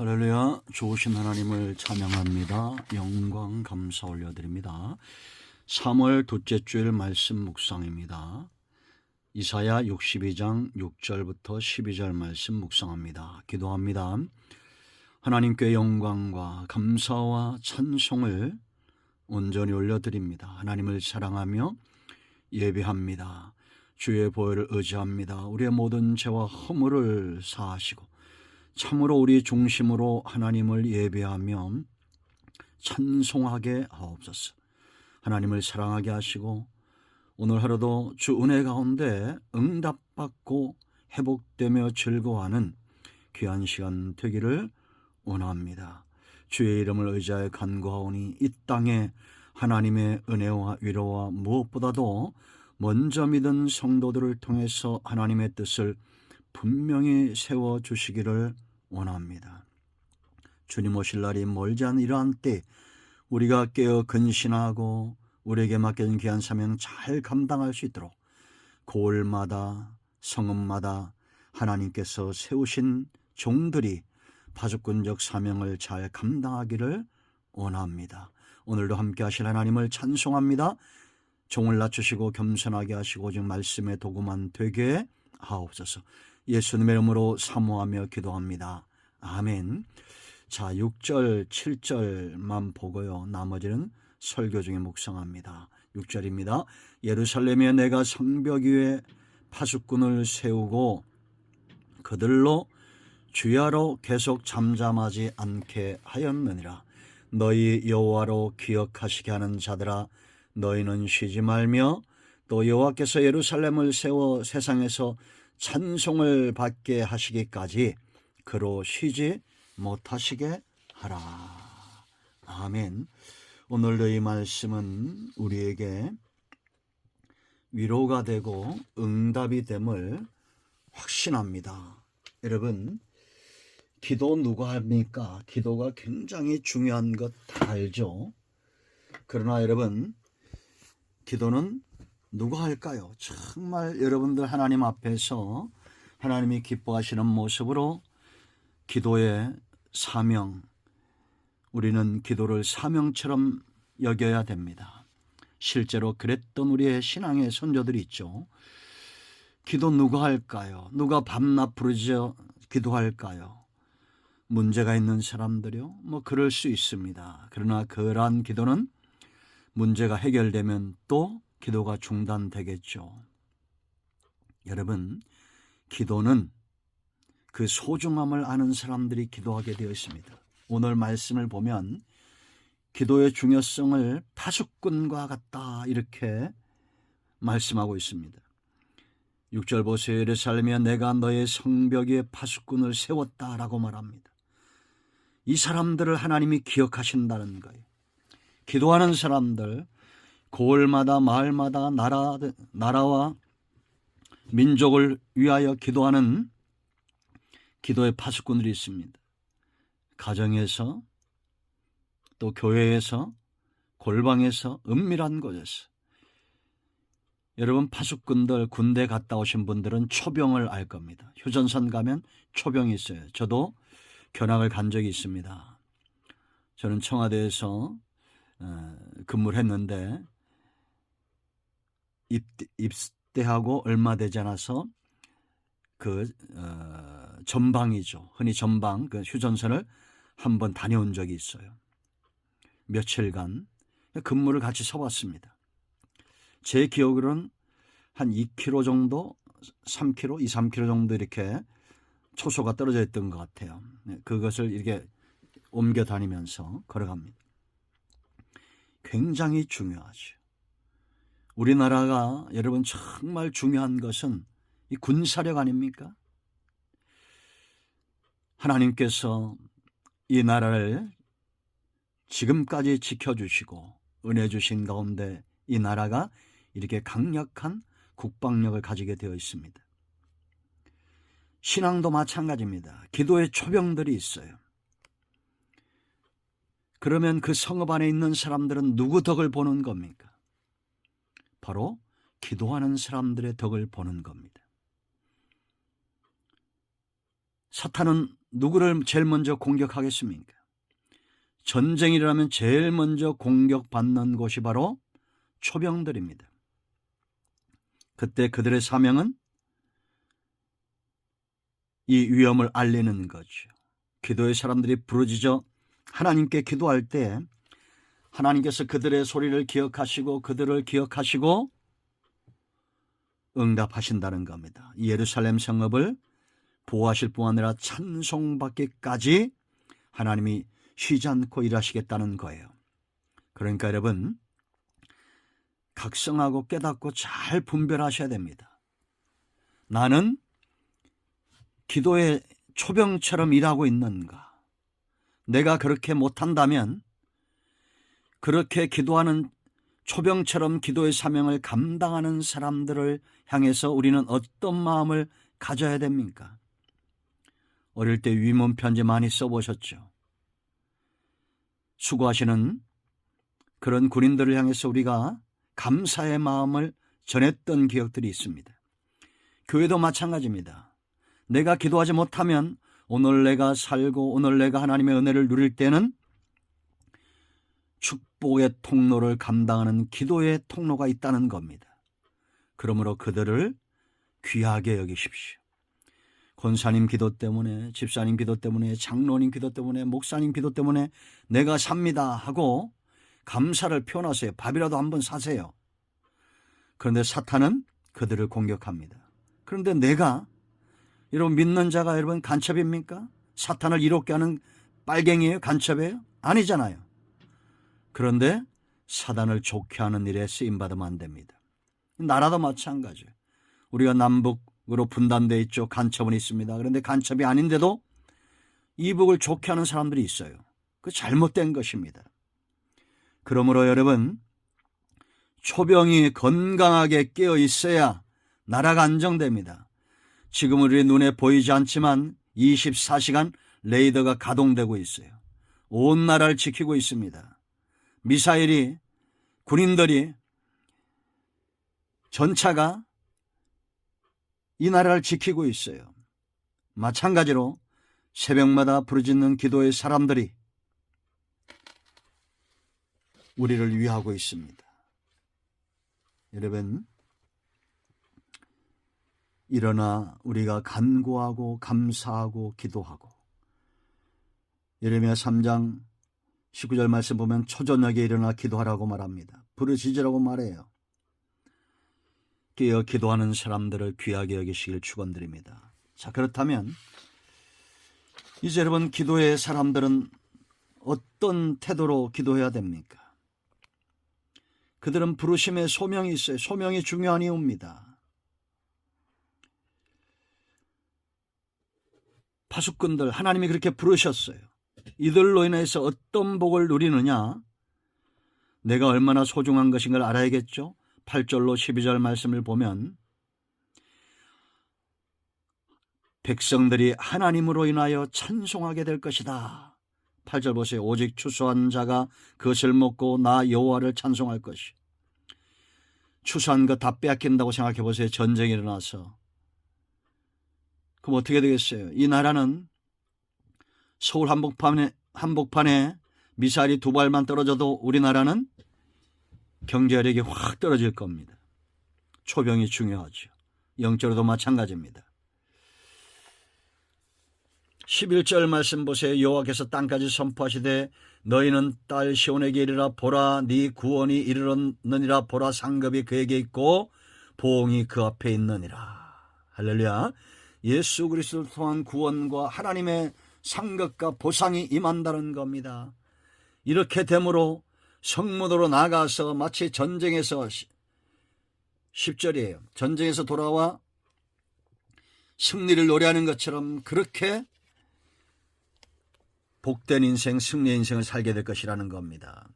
할렐루야. 좋으신 하나님을 찬양합니다. 영광 감사 올려드립니다. 3월 둘째 주일 말씀 묵상입니다. 이사야 62장 6절부터 12절 말씀 묵상합니다. 기도합니다. 하나님께 영광과 감사와 찬송을 온전히 올려드립니다. 하나님을 사랑하며 예배합니다. 주의 보혈을 의지합니다. 우리의 모든 죄와 허물을 사하시고 참으로 우리 중심으로 하나님을 예배하며 찬송하게 하옵소서. 하나님을 사랑하게 하시고 오늘 하루도 주 은혜 가운데 응답받고 회복되며 즐거워하는 귀한 시간 되기를 원합니다. 주의 이름을 의지하여 간구하오니 이 땅에 하나님의 은혜와 위로와 무엇보다도 먼저 믿은 성도들을 통해서 하나님의 뜻을 분명히 세워주시기를 원합니다. 주님 오실 날이 멀지 않은 이러한 때 우리가 깨어 근신하고 우리에게 맡겨진 귀한 사명 잘 감당할 수 있도록 고을마다 성읍마다 하나님께서 세우신 종들이 파수꾼적 사명을 잘 감당하기를 원합니다. 오늘도 함께 하실 하나님을 찬송합니다. 종을 낮추시고 겸손하게 하시고 오직 말씀의 도구만 되게 하옵소서. 예수님의 이름으로 사모하며 기도합니다. 아멘. 자, 6절, 7절만 보고요. 나머지는 설교 중에 묵상합니다. 6절입니다. 예루살렘에 내가 성벽 위에 파수꾼을 세우고 그들로 주야로 계속 잠잠하지 않게 하였느니라. 너희 여호와로 기억하시게 하는 자들아, 너희는 쉬지 말며 또 여호와께서 예루살렘을 세워 세상에서 찬송을 받게 하시기까지 그로 쉬지 못하시게 하라. 아멘. 오늘도 이 말씀은 우리에게 위로가 되고 응답이 됨을 확신합니다. 여러분, 기도 누가 합니까? 기도가 굉장히 중요한 것 다 알죠? 그러나 여러분, 기도는 누가 할까요? 정말 여러분들 하나님 앞에서 하나님이 기뻐하시는 모습으로 기도의 사명, 우리는 기도를 사명처럼 여겨야 됩니다. 실제로 그랬던 우리의 신앙의 선조들이 있죠. 기도 누가 할까요? 누가 밤낮 부르짖어 기도할까요? 문제가 있는 사람들이요? 그럴 수 있습니다. 그러나 그러한 기도는 문제가 해결되면 또 기도가 중단되겠죠. 여러분, 기도는 그 소중함을 아는 사람들이 기도하게 되어 있습니다. 오늘 말씀을 보면 기도의 중요성을 파수꾼과 같다 이렇게 말씀하고 있습니다. 6절 보세요. 예루살렘에 내가 너의 성벽 위에 파수꾼을 세웠다라고 말합니다. 이 사람들을 하나님이 기억하신다는 거예요. 기도하는 사람들, 고을마다 마을마다 나라와 민족을 위하여 기도하는 기도의 파수꾼들이 있습니다. 가정에서 또 교회에서 골방에서 은밀한 곳에서. 여러분, 파수꾼들 군대 갔다 오신 분들은 초병을 알 겁니다. 휴전선 가면 초병이 있어요. 저도 견학을 간 적이 있습니다. 저는 청와대에서 근무를 했는데 입대하고 얼마 되지 않아서 전방이죠. 흔히 전방 그 휴전선을 한번 다녀온 적이 있어요. 며칠간 근무를 같이 서봤습니다. 제 기억으로는 한 2km 정도, 3km, 2, 3km 정도 이렇게 초소가 떨어져 있던 것 같아요. 그것을 이렇게 옮겨 다니면서 걸어갑니다. 굉장히 중요하죠. 우리나라가 여러분 정말 중요한 것은 이 군사력 아닙니까? 하나님께서 이 나라를 지금까지 지켜주시고 은혜 주신 가운데 이 나라가 이렇게 강력한 국방력을 가지게 되어 있습니다. 신앙도 마찬가지입니다. 기도의 초병들이 있어요. 그러면 그 성읍 안에 있는 사람들은 누구 덕을 보는 겁니까? 바로 기도하는 사람들의 덕을 보는 겁니다. 사탄은 누구를 제일 먼저 공격하겠습니까? 전쟁이라면 제일 먼저 공격받는 곳이 바로 초병들입니다. 그때 그들의 사명은 이 위험을 알리는 거죠. 기도의 사람들이 부르짖어 하나님께 기도할 때 하나님께서 그들의 소리를 기억하시고 그들을 기억하시고 응답하신다는 겁니다. 예루살렘 성읍을 보호하실 뿐 아니라 찬송받기까지 하나님이 쉬지 않고 일하시겠다는 거예요. 그러니까 여러분, 각성하고 깨닫고 잘 분별하셔야 됩니다. 나는 기도의 초병처럼 일하고 있는가? 내가 그렇게 못한다면 그렇게 기도하는 초병처럼 기도의 사명을 감당하는 사람들을 향해서 우리는 어떤 마음을 가져야 됩니까? 어릴 때 위문 편지 많이 써보셨죠? 수고하시는 그런 군인들을 향해서 우리가 감사의 마음을 전했던 기억들이 있습니다. 교회도 마찬가지입니다. 내가 기도하지 못하면 오늘 내가 살고 오늘 내가 하나님의 은혜를 누릴 때는 축복의 통로를 감당하는 기도의 통로가 있다는 겁니다. 그러므로 그들을 귀하게 여기십시오. 권사님 기도 때문에, 집사님 기도 때문에, 장로님 기도 때문에, 목사님 기도 때문에 내가 삽니다 하고 감사를 표현하세요. 밥이라도 한번 사세요. 그런데 사탄은 그들을 공격합니다. 그런데 내가, 여러분, 믿는 자가 여러분 간첩입니까? 사탄을 이롭게 하는 빨갱이에요? 간첩이에요? 아니잖아요. 그런데 사단을 좋게 하는 일에 쓰임받으면 안 됩니다. 나라도 마찬가지예요. 우리가 남북으로 분단되어 있죠. 간첩은 있습니다. 그런데 간첩이 아닌데도 이북을 좋게 하는 사람들이 있어요. 그 잘못된 것입니다. 그러므로 여러분, 초병이 건강하게 깨어 있어야 나라가 안정됩니다. 지금 우리 눈에 보이지 않지만 24시간 레이더가 가동되고 있어요. 온 나라를 지키고 있습니다. 미사일이, 군인들이, 전차가 이 나라를 지키고 있어요. 마찬가지로 새벽마다 부르짖는 기도의 사람들이 우리를 위하고 있습니다. 여러분, 일어나 우리가 간구하고 감사하고 기도하고, 예레미야 3장 19절 말씀 보면 초저녁에 일어나 기도하라고 말합니다. 부르짖으라고 말해요. 깨어 기도하는 사람들을 귀하게 여기시길 축원드립니다. 자, 그렇다면 이제 여러분, 기도의 사람들은 어떤 태도로 기도해야 됩니까? 그들은 부르심의 소명이 있어요. 소명이 중요한 이유입니다. 파수꾼들, 하나님이 그렇게 부르셨어요. 이들로 인해서 어떤 복을 누리느냐? 내가 얼마나 소중한 것인 걸 알아야겠죠? 8절로 12절 말씀을 보면 백성들이 하나님으로 인하여 찬송하게 될 것이다. 8절 보세요. 오직 추수한 자가 그것을 먹고 나 여호와를 찬송할 것이. 추수한 것 다 빼앗긴다고 생각해 보세요. 전쟁이 일어나서. 그럼 어떻게 되겠어요? 이 나라는 서울 한복판에 미사일이 2발만 떨어져도 우리나라는 경제력이 확 떨어질 겁니다. 초병이 중요하죠. 영적으로도 마찬가지입니다. 11절 말씀 보세요. 여호와께서 땅까지 선포하시되 너희는 딸 시온에게 이르라. 보라, 네 구원이 이르렀느니라. 보라, 상급이 그에게 있고 보응이 그 앞에 있느니라. 할렐루야. 예수 그리스도를 통한 구원과 하나님의 상급과 보상이 임한다는 겁니다. 이렇게 되므로 성문으로 나가서 마치 전쟁에서 10절이에요. 전쟁에서 돌아와 승리를 노래하는 것처럼 그렇게 복된 인생, 승리의 인생을 살게 될 것이라는 겁니다.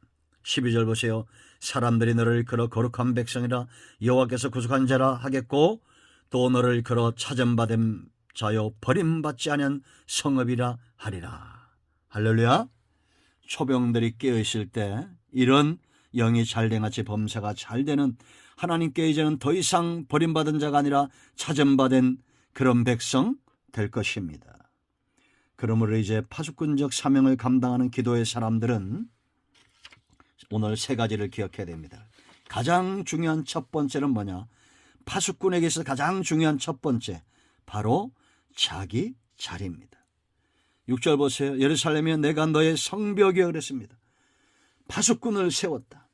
12절 보세요. 사람들이 너를 일컬어 거룩한 백성이라 여호와께서 구속한 자라 하겠고 또 너를 일컬어 찾음받은 자요 버림받지 않은 성읍이라 하리라. 할렐루야. 초병들이 깨어있을 때 이런 영이 잘됨같이 범사가 잘되는 하나님께 이제는 더 이상 버림받은 자가 아니라 찾음받은 그런 백성 될 것입니다. 그러므로 이제 파수꾼적 사명을 감당하는 기도의 사람들은 오늘 세 가지를 기억해야 됩니다. 가장 중요한 첫 번째는 뭐냐? 파수꾼에게서 가장 중요한 첫 번째, 바로 자기 자리입니다. 6절 보세요. 예루살렘이여 내가 너의 성벽이여 그랬습니다. 파수꾼을 세웠다.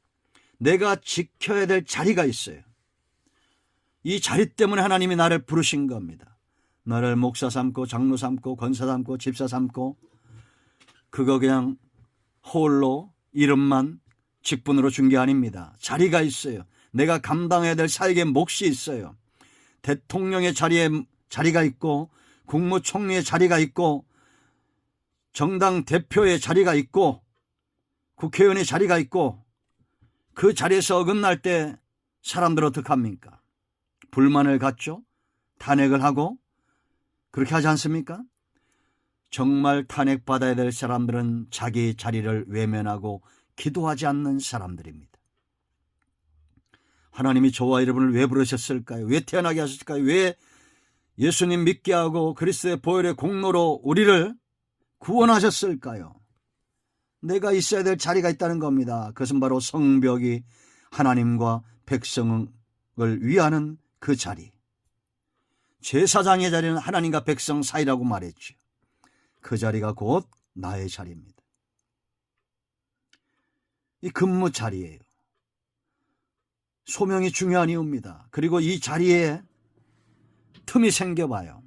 내가 지켜야 될 자리가 있어요. 이 자리 때문에 하나님이 나를 부르신 겁니다. 나를 목사 삼고 장로 삼고 권사 삼고 집사 삼고 그거 그냥 홀로 이름만 직분으로 준 게 아닙니다. 자리가 있어요. 내가 감당해야 될 사역의 몫이 있어요. 대통령의 자리가 있고 국무총리의 자리가 있고 정당 대표의 자리가 있고 국회의원의 자리가 있고 그 자리에서 어긋날 때 사람들 어떡합니까? 불만을 갖죠? 탄핵을 하고 그렇게 하지 않습니까? 정말 탄핵받아야 될 사람들은 자기 자리를 외면하고 기도하지 않는 사람들입니다. 하나님이 저와 여러분을 왜 부르셨을까요? 왜 태어나게 하셨을까요? 왜 예수님 믿게 하고 그리스도의 보혈의 공로로 우리를 구원하셨을까요? 내가 있어야 될 자리가 있다는 겁니다. 그것은 바로 성벽이 하나님과 백성을 위하는 그 자리. 제사장의 자리는 하나님과 백성 사이라고 말했죠. 그 자리가 곧 나의 자리입니다. 이 근무 자리예요. 소명이 중요한 이유입니다. 그리고 이 자리에 틈이 생겨봐요.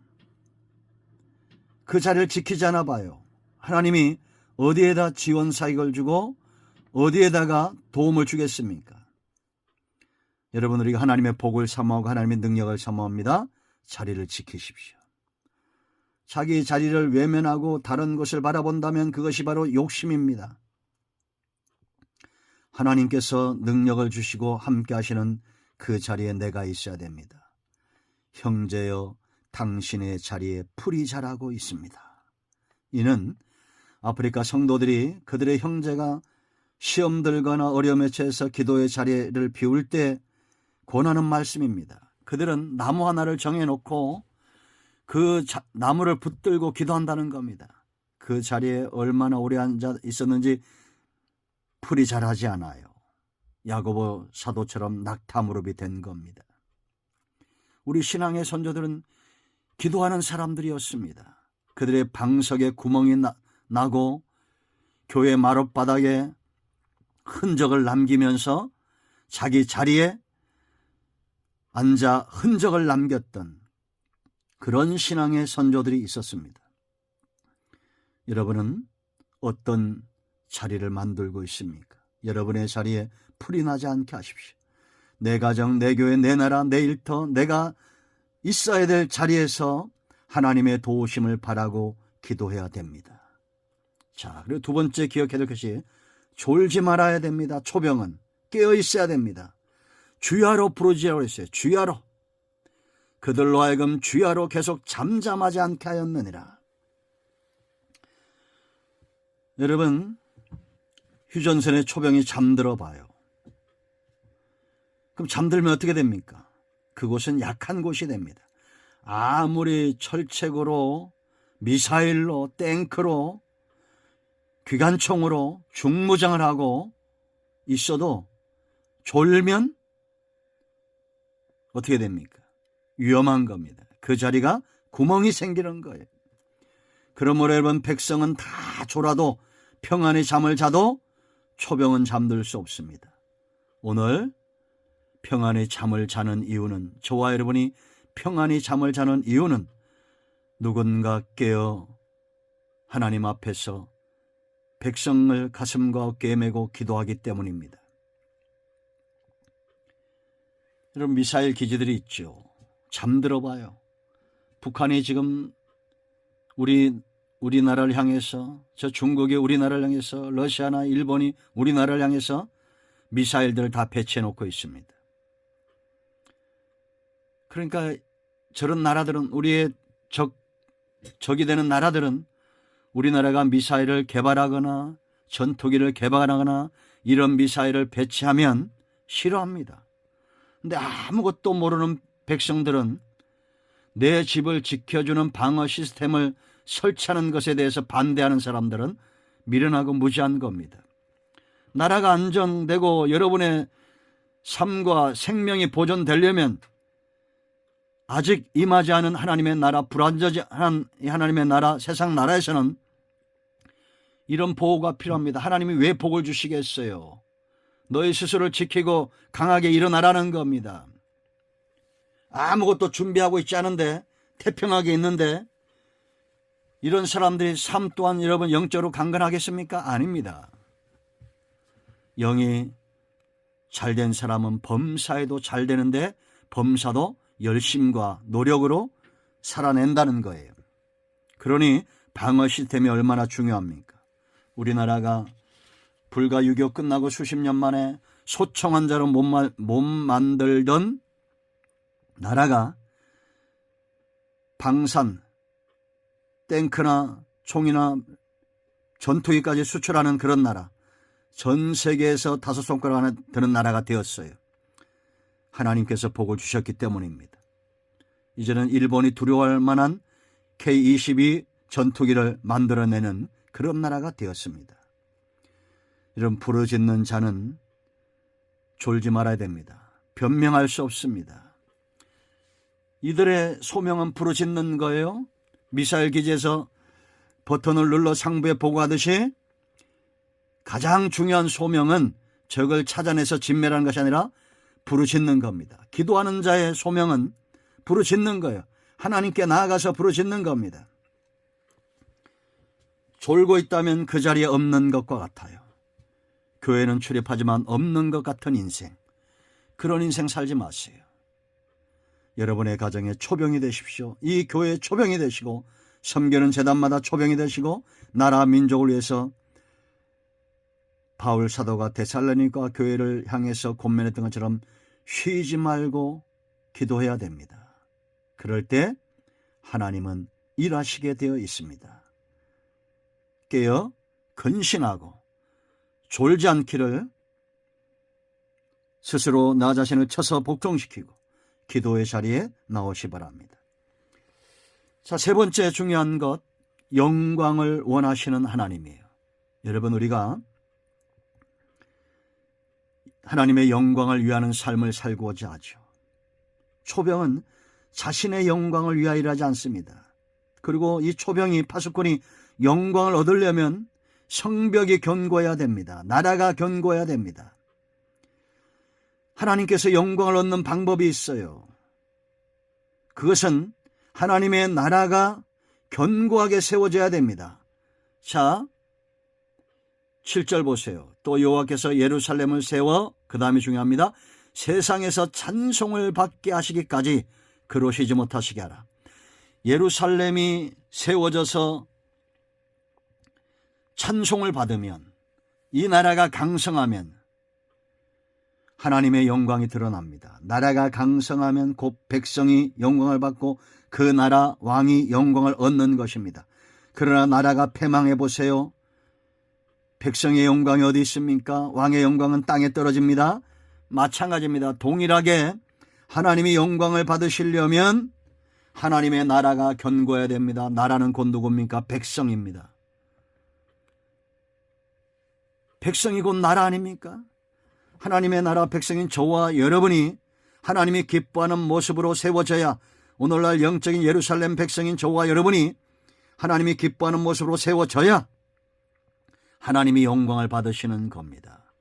그 자리를 지키지 않아 봐요. 하나님이 어디에다 지원 사익을 주고 어디에다가 도움을 주겠습니까? 여러분, 우리가 하나님의 복을 사모하고 하나님의 능력을 사모합니다. 자리를 지키십시오. 자기 자리를 외면하고 다른 것을 바라본다면 그것이 바로 욕심입니다. 하나님께서 능력을 주시고 함께 하시는 그 자리에 내가 있어야 됩니다. 형제여 당신의 자리에 풀이 자라고 있습니다. 이는 아프리카 성도들이 그들의 형제가 시험 들거나 어려움에 처해서 기도의 자리를 비울 때 권하는 말씀입니다. 그들은 나무 하나를 정해놓고 그 나무를 붙들고 기도한다는 겁니다. 그 자리에 얼마나 오래 앉아 있었는지 풀이 자라지 않아요. 야고보 사도처럼 낙타무릎이 된 겁니다. 우리 신앙의 선조들은 기도하는 사람들이었습니다. 그들의 방석에 구멍이 나고 교회 마룻바닥에 흔적을 남기면서 자기 자리에 앉아 흔적을 남겼던 그런 신앙의 선조들이 있었습니다. 여러분은 어떤 자리를 만들고 있습니까? 여러분의 자리에 풀이 나지 않게 하십시오. 내 가정, 내 교회, 내 나라, 내 일터, 내가 있어야 될 자리에서 하나님의 도우심을 바라고 기도해야 됩니다. 자, 그리고 두 번째 기억해야 될 것이 졸지 말아야 됩니다. 초병은 깨어 있어야 됩니다. 주야로 부르지라고 했어요. 주야로. 그들로 하여금 주야로 계속 잠잠하지 않게 하였느니라. 여러분, 휴전선의 초병이 잠들어 봐요. 그럼 잠들면 어떻게 됩니까? 그곳은 약한 곳이 됩니다. 아무리 철책으로, 미사일로, 탱크로, 기관총으로 중무장을 하고 있어도 졸면 어떻게 됩니까? 위험한 겁니다. 그 자리가 구멍이 생기는 거예요. 그러므로 여러분, 백성은 다 졸아도 평안히 잠을 자도 초병은 잠들 수 없습니다. 오늘 평안히 잠을 자는 이유는, 저와 여러분이 평안히 잠을 자는 이유는 누군가 깨어 하나님 앞에서 백성을 가슴과 어깨에 메고 기도하기 때문입니다. 여러분, 미사일 기지들이 있죠. 잠들어 봐요. 북한이 지금 우리나라를 향해서, 저 중국이 우리나라를 향해서, 러시아나 일본이 우리나라를 향해서 미사일들을 다 배치해 놓고 있습니다. 그러니까 저런 나라들은, 우리의 적이 되는 나라들은 우리나라가 미사일을 개발하거나 전투기를 개발하거나 이런 미사일을 배치하면 싫어합니다. 근데 아무것도 모르는 백성들은 내 집을 지켜주는 방어 시스템을 설치하는 것에 대해서 반대하는 사람들은 미련하고 무지한 겁니다. 나라가 안정되고 여러분의 삶과 생명이 보존되려면 아직 임하지 않은 하나님의 나라, 불완전한 하나님의 나라, 세상 나라에서는 이런 보호가 필요합니다. 하나님이 왜 복을 주시겠어요? 너희 스스로를 지키고 강하게 일어나라는 겁니다. 아무것도 준비하고 있지 않은데, 태평하게 있는데 이런 사람들이 삶 또한 여러분 영적으로 강건하겠습니까? 아닙니다. 영이 잘된 사람은 범사에도 잘 되는데 범사도 열심과 노력으로 살아낸다는 거예요. 그러니 방어 시스템이 얼마나 중요합니까? 우리나라가 불과 6.25 끝나고 수십 년 만에 소청한 자로 못 만들던 나라가 방산, 탱크나 총이나 전투기까지 수출하는 그런 나라, 전 세계에서 5손가락 안에 드는 나라가 되었어요. 하나님께서 복을 주셨기 때문입니다. 이제는 일본이 두려워할 만한 K-22 전투기를 만들어내는 그런 나라가 되었습니다. 이런 부르짖는 자는 졸지 말아야 됩니다. 변명할 수 없습니다. 이들의 소명은 부르짖는 거예요. 미사일 기지에서 버튼을 눌러 상부에 보고하듯이 가장 중요한 소명은 적을 찾아내서 진멸하는 것이 아니라 부르짖는 겁니다. 기도하는 자의 소명은 부르짖는 거예요. 하나님께 나아가서 부르짖는 겁니다. 졸고 있다면 그 자리에 없는 것과 같아요. 교회는 출입하지만 없는 것 같은 인생, 그런 인생 살지 마세요. 여러분의 가정에 초병이 되십시오. 이 교회의 초병이 되시고 섬기는 제단마다 초병이 되시고 나라 민족을 위해서 바울 사도가 데살로니가 교회를 향해서 권면했던 것처럼 쉬지 말고 기도해야 됩니다. 그럴 때 하나님은 일하시게 되어 있습니다. 깨어 근신하고 졸지 않기를 스스로 나 자신을 쳐서 복종시키고 기도의 자리에 나오시 바랍니다. 자, 세 번째 중요한 것, 영광을 원하시는 하나님이에요. 여러분, 우리가 하나님의 영광을 위하는 삶을 살고자 하죠. 초병은 자신의 영광을 위하여 일하지 않습니다. 그리고 이 초병이, 파수꾼이 영광을 얻으려면 성벽이 견고해야 됩니다. 나라가 견고해야 됩니다. 하나님께서 영광을 얻는 방법이 있어요. 그것은 하나님의 나라가 견고하게 세워져야 됩니다. 자, 7절 보세요. 또 여호와께서 예루살렘을 세워, 그 다음이 중요합니다. 세상에서 찬송을 받게 하시기까지 그러시지 못하시게 하라. 예루살렘이 세워져서 찬송을 받으면, 이 나라가 강성하면 하나님의 영광이 드러납니다. 나라가 강성하면 곧 백성이 영광을 받고 그 나라 왕이 영광을 얻는 것입니다. 그러나 나라가 패망해 보세요. 백성의 영광이 어디 있습니까? 왕의 영광은 땅에 떨어집니다. 마찬가지입니다. 동일하게 하나님이 영광을 받으시려면 하나님의 나라가 견고해야 됩니다. 나라는 곧 누굽니까? 백성입니다. 백성이 곧 나라 아닙니까? 하나님의 나라 백성인 저와 여러분이 하나님이 기뻐하는 모습으로 세워져야, 오늘날 영적인 예루살렘 백성인 저와 여러분이 하나님이 기뻐하는 모습으로 세워져야 하나님이 영광을 받으시는 겁니다.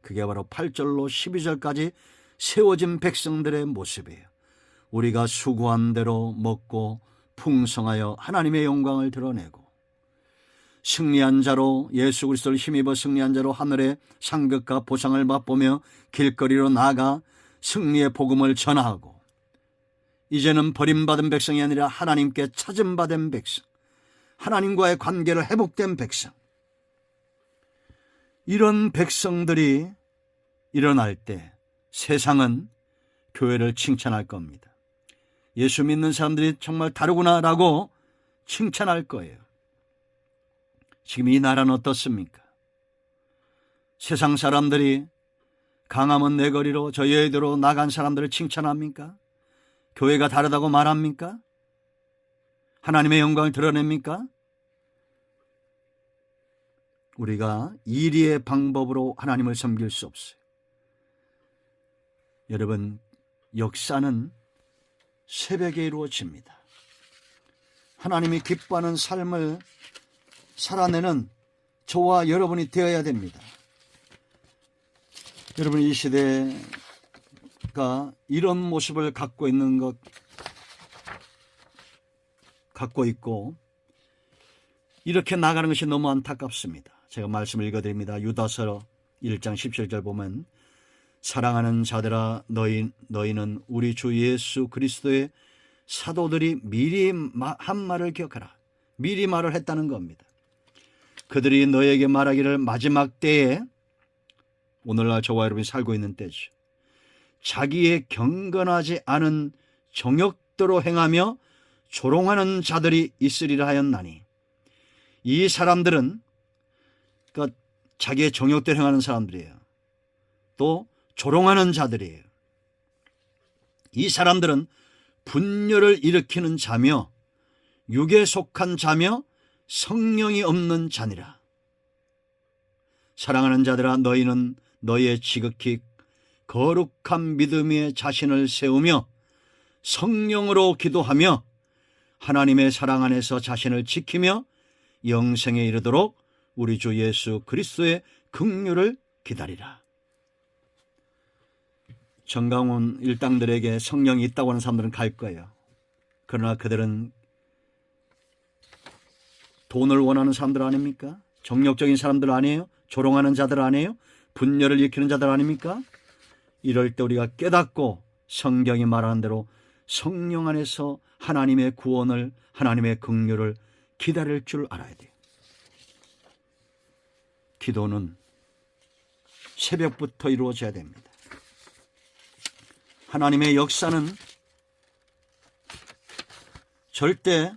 그게 바로 8절로 12절까지 세워진 백성들의 모습이에요. 우리가 수고한 대로 먹고 풍성하여 하나님의 영광을 드러내고, 승리한 자로, 예수 그리스도를 힘입어 승리한 자로 하늘의 상급과 보상을 맛보며 길거리로 나아가 승리의 복음을 전하고, 이제는 버림받은 백성이 아니라 하나님께 찾음받은 백성, 하나님과의 관계를 회복된 백성, 이런 백성들이 일어날 때 세상은 교회를 칭찬할 겁니다. 예수 믿는 사람들이 정말 다르구나라고 칭찬할 거예요. 지금 이 나라는 어떻습니까? 세상 사람들이 강화문 내거리로 저 여의도로 나간 사람들을 칭찬합니까? 교회가 다르다고 말합니까? 하나님의 영광을 드러냅니까? 우리가 이리의 방법으로 하나님을 섬길 수 없어요. 여러분, 역사는 새벽에 이루어집니다. 하나님이 기뻐하는 삶을 살아내는 저와 여러분이 되어야 됩니다. 여러분, 이 시대가 이런 모습을 갖고 있고 이렇게 나가는 것이 너무 안타깝습니다. 제가 말씀을 읽어드립니다. 유다서 1장 17절 보면, 사랑하는 자들아, 너희는 우리 주 예수 그리스도의 사도들이 미리 한 말을 기억하라. 미리 말을 했다는 겁니다. 그들이 너에게 말하기를, 마지막 때에, 오늘날 저와 여러분이 살고 있는 때죠, 자기의 경건하지 않은 정욕대로 행하며 조롱하는 자들이 있으리라 하였나니, 이 사람들은 자기의 정욕대로 행하는 사람들이에요. 또 조롱하는 자들이에요. 이 사람들은 분열을 일으키는 자며 육에 속한 자며 성령이 없는 자니라. 사랑하는 자들아, 너희는 너희의 지극히 거룩한 믿음 위에 자신을 세우며 성령으로 기도하며 하나님의 사랑 안에서 자신을 지키며 영생에 이르도록 우리 주 예수 그리스도의 긍휼을 기다리라. 정강원 일당들에게 성령이 있다고 하는 사람들은 갈 거예요. 그러나 그들은 돈을 원하는 사람들 아닙니까? 정욕적인 사람들 아니에요? 조롱하는 자들 아니에요? 분열을 일으키는 자들 아닙니까? 이럴 때 우리가 깨닫고 성경이 말하는 대로 성령 안에서 하나님의 구원을, 하나님의 긍휼을 기다릴 줄 알아야 돼요. 기도는 새벽부터 이루어져야 됩니다. 하나님의 역사는 절대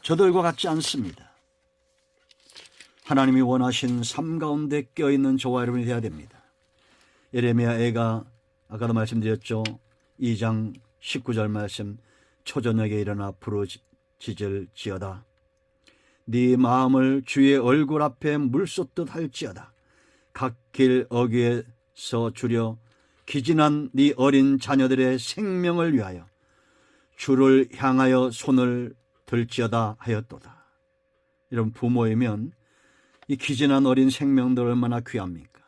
저들과 같지 않습니다. 하나님이 원하신 삶 가운데 껴있는 저와 여러분이 되어야 됩니다. 예레미야 애가 아까도 말씀드렸죠. 2장 19절 말씀, 초저녁에 일어나 부르짖을지어다. 네 마음을 주의 얼굴 앞에 물쏟듯 할지어다. 각 길 어귀에서 주려 기진한 네 어린 자녀들의 생명을 위하여 주를 향하여 손을 들지어다 하였도다. 이런 부모이면 이 기진한 어린 생명들 얼마나 귀합니까?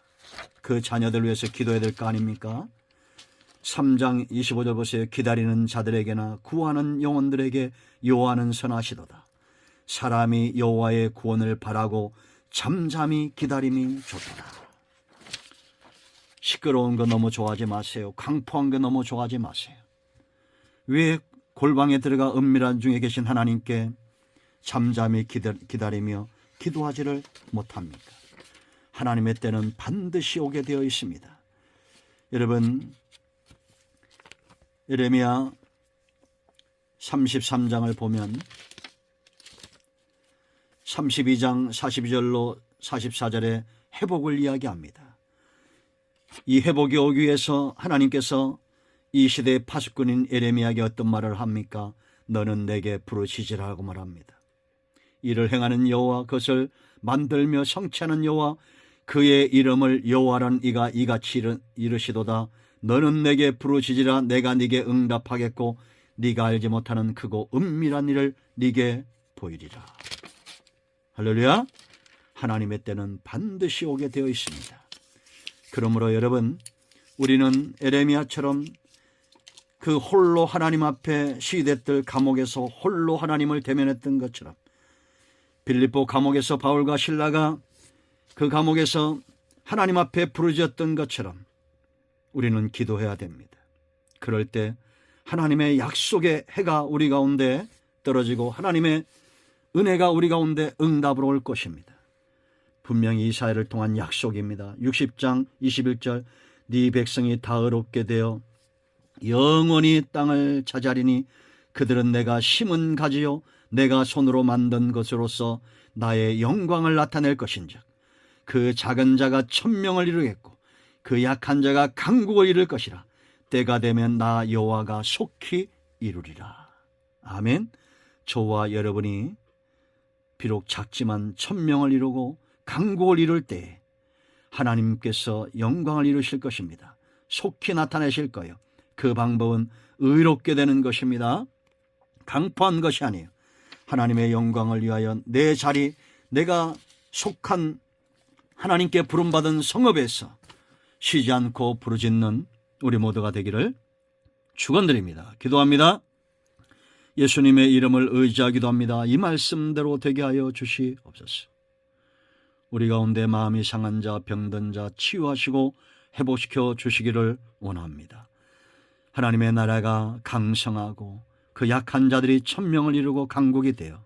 그 자녀들 위해서 기도해야 될 거 아닙니까? 3장 25절 보세요. 기다리는 자들에게나 구하는 영혼들에게 여호와는 선하시도다. 사람이 여호와의 구원을 바라고 잠잠히 기다림이 좋도다. 시끄러운 거 너무 좋아하지 마세요. 강포한 거 너무 좋아하지 마세요. 왜 골방에 들어가 은밀한 중에 계신 하나님께 잠잠히 기다리며 기도하지를 못합니까? 하나님의 때는 반드시 오게 되어 있습니다. 여러분, 예레미야 33장을 보면 32장 42절로 44절에 회복을 이야기합니다. 이 회복이 오기 위해서 하나님께서 이 시대의 파수꾼인 예레미야에게 어떤 말을 합니까? 너는 내게 부르짖으라고 말합니다. 이를 행하는 여호와, 그것을 만들며 성취하는 여호와, 그의 이름을 여호와라는 이가 이같이 이르시도다. 너는 내게 부르짖으라. 내가 네게 응답하겠고 네가 알지 못하는 크고 은밀한 일을 네게 보이리라. 할렐루야. 하나님의 때는 반드시 오게 되어 있습니다. 그러므로 여러분, 우리는 에레미야처럼 그 홀로 하나님 앞에 시대들 감옥에서 홀로 하나님을 대면했던 것처럼, 빌립보 감옥에서 바울과 실라가 그 감옥에서 하나님 앞에 부르짖었던 것처럼 우리는 기도해야 됩니다. 그럴 때 하나님의 약속의 해가 우리 가운데 떨어지고 하나님의 은혜가 우리 가운데 응답으로 올 것입니다. 분명히 이사야를 통한 약속입니다. 60장 21절, 네 백성이 다 의롭게 되어 영원히 땅을 차지하리니 그들은 내가 심은 가지요 내가 손으로 만든 것으로서 나의 영광을 나타낼 것인즉 그 작은 자가 1000명을 이루겠고 그 약한 자가 강국을 이룰 것이라. 때가 되면 나 여호와가 속히 이루리라. 아멘. 저와 여러분이 비록 작지만 천명을 이루고 강국을 이룰 때 하나님께서 영광을 이루실 것입니다. 속히 나타내실 거예요. 그 방법은 의롭게 되는 것입니다. 강포한 것이 아니에요. 하나님의 영광을 위하여 내 자리, 내가 속한 하나님께 부름받은 성읍에서 쉬지 않고 부르짖는 우리 모두가 되기를 축원드립니다. 기도합니다. 예수님의 이름을 의지하기도 합니다. 이 말씀대로 되게 하여 주시옵소서. 우리 가운데 마음이 상한 자, 병든 자 치유하시고 회복시켜 주시기를 원합니다. 하나님의 나라가 강성하고 그 약한 자들이 천명을 이루고 강국이 되어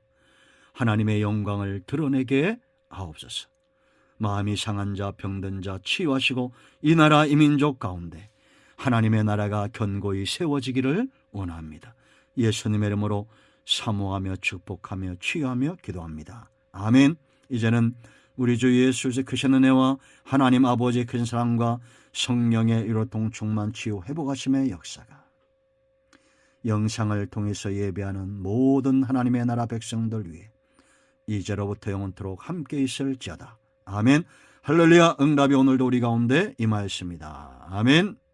하나님의 영광을 드러내게 하옵소서. 마음이 상한 자, 병든 자 치유하시고 이 나라 이 민족 가운데 하나님의 나라가 견고히 세워지기를 원합니다. 예수님의 이름으로 사모하며 축복하며 치유하며 기도합니다. 아멘. 이제는 우리 주 예수의 크신 은혜와 하나님 아버지의 큰 사랑과 성령의 이로통 충만 치유 회복하심의 역사가 영상을 통해서 예배하는 모든 하나님의 나라 백성들 위해 이제로부터 영원토록 함께 있을지어다. 아멘. 할렐루야. 응답이 오늘도 우리 가운데 임하였습니다. 아멘.